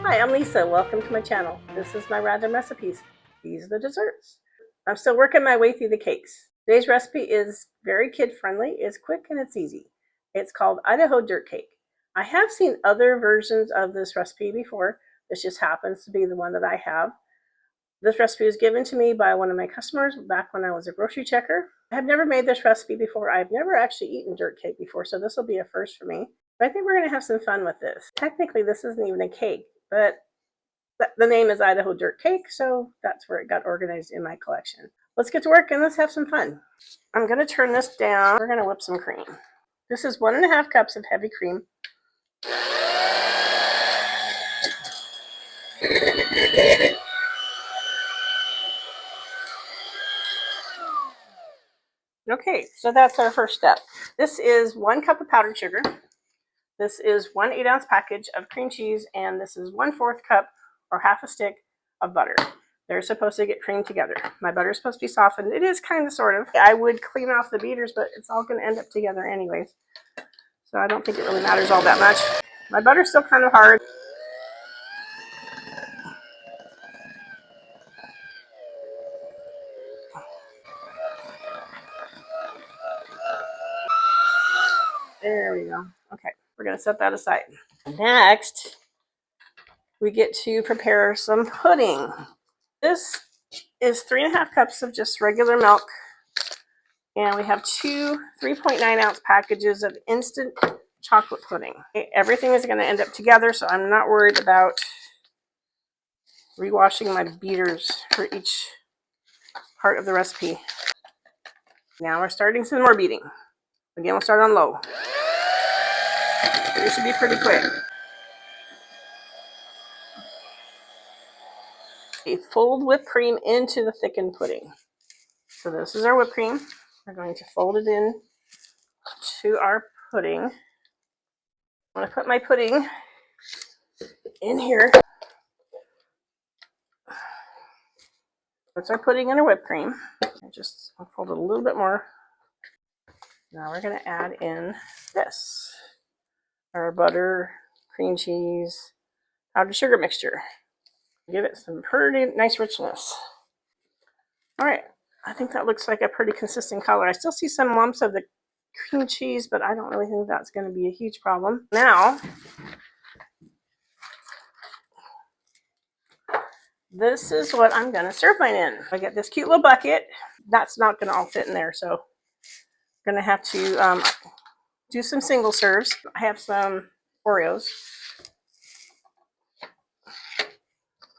Hi, I'm Lisa. Welcome to my channel. This is my random recipes. These are the desserts. I'm still working my way through the cakes. Today's recipe is very kid-friendly, it's quick, and it's easy. It's called Idaho Dirt Cake. I have seen other versions of this recipe before. This just happens to be the one that I have. This recipe was given to me by one of my customers back when I was a grocery checker. I have never made this recipe before. I've never actually eaten dirt cake before, so this will be a first for me. But I think we're going to have some fun with this. Technically, this isn't even a cake, but the name is Idaho Dirt Cake, so that's where it got organized in my collection. Let's get to work and let's have some fun. I'm going to turn this down. We're going to whip some cream. This is 1.5 cups of heavy cream. Okay, so that's our first step. This is 1 cup of powdered sugar. This is 1 8-ounce package of cream cheese, and this is 1/4 cup or half a stick of butter. They're supposed to get creamed together. My butter is supposed to be softened. It is kind of, sort of. I would clean off the beaters, but it's all going to end up together anyways. So I don't think it really matters all that much. My butter's still kind of hard. There we go. Okay, we're going to set that aside. Next, we get to prepare some pudding. This is 3.5 cups of just regular milk. And we have 2 3.9-ounce packages of instant chocolate pudding. Okay, everything is going to end up together, so I'm not worried about rewashing my beaters for each part of the recipe. Now we're starting some more beating. Again, we'll start on low. This should be pretty quick. Okay, fold whipped cream into the thickened pudding. So this is our whipped cream. We're going to fold it in to our pudding. I'm going to put my pudding in here. That's our pudding and our whipped cream. I'll fold it a little bit more. Now we're going to add in this. Our butter, cream cheese, powdered sugar mixture. Give it some pretty nice richness. All right, I think that looks like a pretty consistent color. I still see some lumps of the cream cheese, but I don't really think that's going to be a huge problem. Now, this is what I'm going to serve mine in. I get this cute little bucket. That's not going to all fit in there, so I'm going to have to do some single serves. I have some Oreos.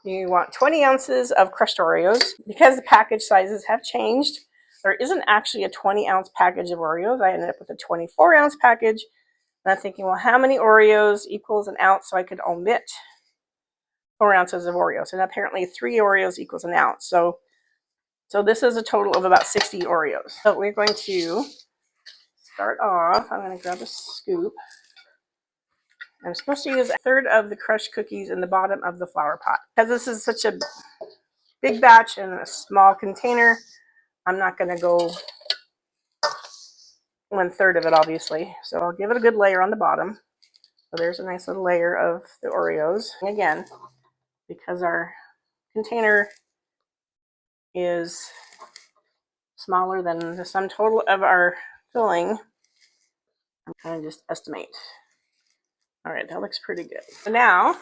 You want 20 ounces of crushed Oreos. Because the package sizes have changed, there isn't actually a 20-ounce package of Oreos. I ended up with a 24-ounce package. And I'm thinking, well, how many Oreos equals an ounce? So I could omit 4 ounces of Oreos. And apparently 3 Oreos equals an ounce. So this is a total of about 60 Oreos. So we're going to start off. I'm going to grab a scoop. I'm supposed to use 1/3 of the crushed cookies in the bottom of the flower pot. Because this is such a big batch in a small container, I'm not going to go 1/3 of it, obviously. So I'll give it a good layer on the bottom. So there's a nice little layer of the Oreos. And again, because our container is smaller than the sum total of our filling, I'm going to just estimate. All right, that looks pretty good. So now,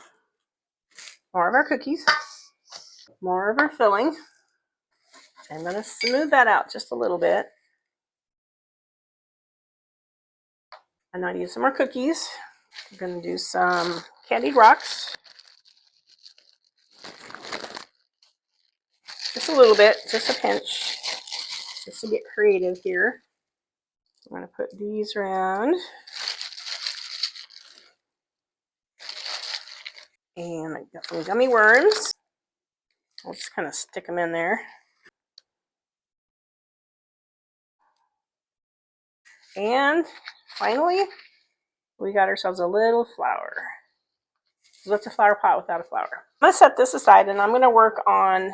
more of our cookies, more of our filling. I'm going to smooth that out just a little bit. And I need some more cookies. I'm going to do some candied rocks. Just a little bit, just a pinch, just to get creative here. I'm going to put these around. And I got some gummy worms. I'll just kind of stick them in there. And finally, we got ourselves a little flour. What's a flower pot without a flour? I'm going to set this aside and I'm going to work on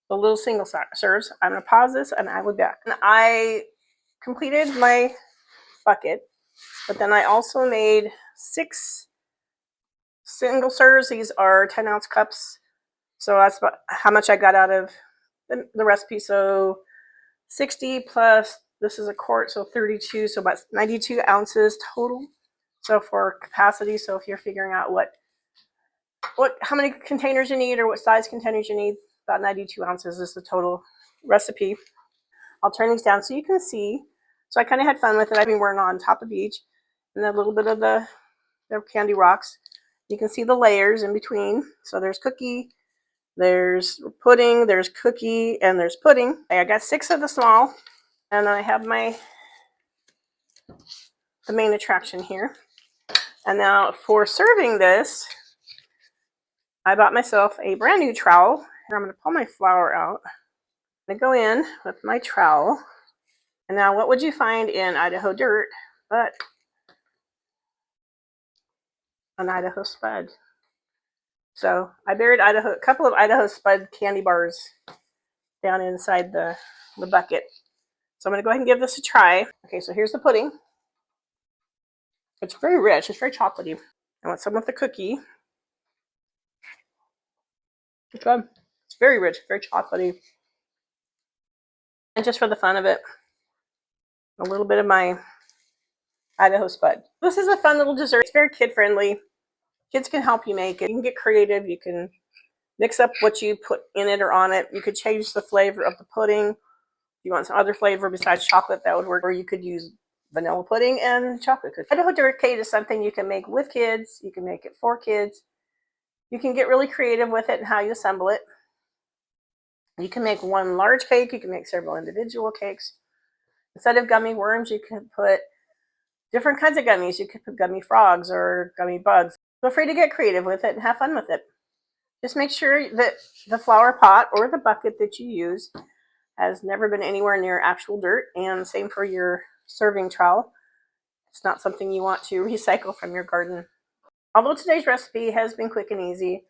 the little single serves. I'm going to pause this and I will be back. And I completed my bucket, but then I also made 6 single serves. These are 10-ounce cups. So that's about how much I got out of the recipe. So 60 plus, this is a quart, so 32, so about 92 ounces total. So for capacity, so if you're figuring out how many containers you need or what size containers you need, about 92 ounces is the total recipe. I'll turn these down so you can see. So I kind of had fun with it. I've been wearing on top of each, and a little bit of the candy rocks. You can see the layers in between. So there's cookie, there's pudding, there's cookie, and there's pudding. I got 6 of the small, and then I have the main attraction here. And now for serving this, I bought myself a brand new trowel. And I'm going to pull my flour out. I'm going to go in with my trowel. And now what would you find in Idaho dirt but an Idaho spud? So I buried a couple of Idaho spud candy bars down inside the bucket. So I'm going to go ahead and give this a try. Okay, so here's the pudding. It's very rich. It's very chocolatey. I want some with the cookie. It's good. It's very rich, very chocolatey. And just for the fun of it, a little bit of my Idaho spud. This is a fun little dessert. It's very kid-friendly. Kids can help you make it. You can get creative. You can mix up what you put in it or on it. You could change the flavor of the pudding. If you want some other flavor besides chocolate, that would work. Or you could use vanilla pudding and chocolate cookies. Idaho dirt cake is something you can make with kids. You can make it for kids. You can get really creative with it and how you assemble it. You can make one large cake. You can make several individual cakes. Instead of gummy worms, you can put different kinds of gummies. You could put gummy frogs or gummy bugs. Feel free to get creative with it and have fun with it. Just make sure that the flour pot or the bucket that you use has never been anywhere near actual dirt, and same for your serving trowel. It's not something you want to recycle from your garden. Although today's recipe has been quick and easy,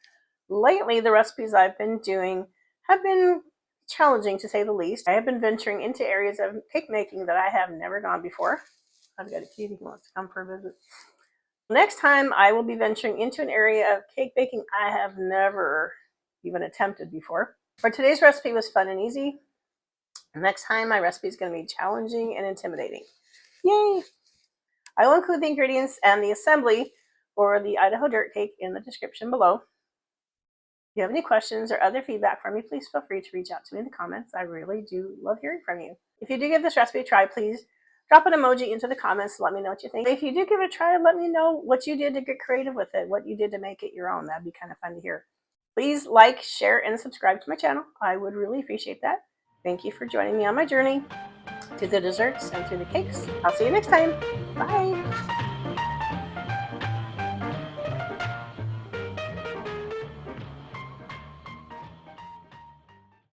lately the recipes I've been doing have been challenging to say the least. I have been venturing into areas of cake making that I have never gone before. I've got a kitty who wants to come for a visit. Next time I will be venturing into an area of cake baking I have never even attempted before. For today's recipe was fun and easy. Next time my recipe is going to be challenging and intimidating. Yay! I will include the ingredients and the assembly for the Idaho dirt cake in the description below. If you have any questions or other feedback from me, please feel free to reach out to me in the comments. I really do love hearing from you. If you do give this recipe a try, please drop an emoji into the comments to let me know what you think. If you do give it a try, let me know what you did to get creative with it, what you did to make it your own. That'd be kind of fun to hear. Please like, share, and subscribe to my channel. I would really appreciate that. Thank you for joining me on my journey to the desserts and to the cakes. I'll see you next time. Bye.